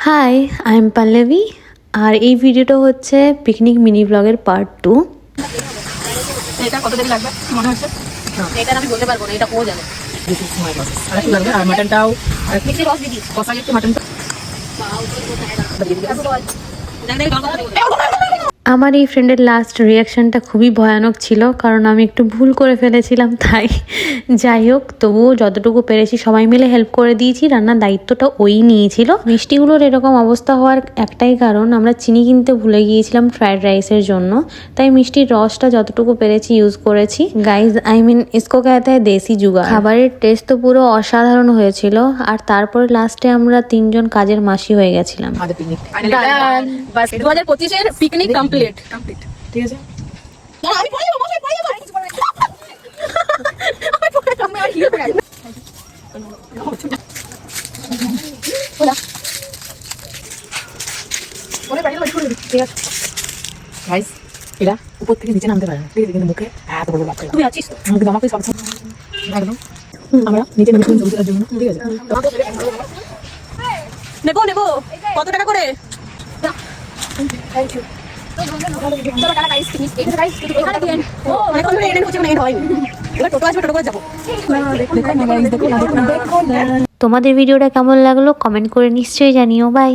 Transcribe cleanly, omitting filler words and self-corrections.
High, I am Pallavi. আর এই ভিডিওটা হচ্ছে পিকনিক মিনি ব্লগের পার্ট 2। এটা কত দেরি লাগবে মনে হচ্ছে? এটা আমি বলতে পারবো না, এটা ও জানে। This is my process. আর কি লাগবে? আর মাটনটাও মিক্সি রস দিদি কষা একটু মাটনটা আমার এই ফ্রেন্ডের লাস্ট রিয়াকশানটা খুবই ভয়ানক ছিল, কারণ আমি একটু ভুল করে ফেলেছিলাম। তাই যাই হোক, তবুও যতটুকু পেরেছি সবাই মিলে হেল্প করে দিয়েছি। রান্নার দায়িত্বটা ওই নিয়েছিল। মিষ্টিগুলোর এরকম অবস্থা হওয়ার একটাই কারণ, আমরা চিনি কিনতে ভুলে গিয়েছিলাম ফ্রাইড রাইসের জন্য। তাই মিষ্টির রসটা যতটুকু পেরেছি ইউজ করেছি। গাইজ, আই মিন ইসকো कहते हैं দেশি জুগাড়। খাবারের টেস্ট তো পুরো অসাধারণ হয়েছিল। আর তারপরে লাস্টে আমরা 3 জন কাজের মাসি হয়ে গেছিলাম। আমাদের পিকনিক বাস 2025 এর পিকনিক কমপ্লিট। ঠিক আছে, না আমি পড়ে যাব, মশাই পড়ে যাব, কিছু বলবে না। আমি পড়ে যাব, আমি হিল পড়ে যাব। ওলা ওরে বাইরে বাইরে করে দিই। ঠিক আছে গাইস, এরা উপর থেকে নিচে নামতে পারে না, ঠিক আছে? কিন্তু মুখে এত বড় বাচ্চা তুমি আছিস, মুখে আমাকে সব একদম আমরা নিচে নেমে ছবি তোলার জন্য। ঠিক আছে, নেবো নেবো কত টাকা করে? Thank you. চলো টাকা গাইস, ফিনিশ। এই গাইস এখানে দিয়েন। ও এখন তো এন্ড হচ্ছে না, এন্ড হয়। এবার টোটো আসবে, টোটো করে যাবো। দেখো না গাইস, দেখো না, দেখো না। তোমাদের ভিডিওটা কেমন লাগলো কমেন্ট করে নিশ্চয়ই জানিও। বাই।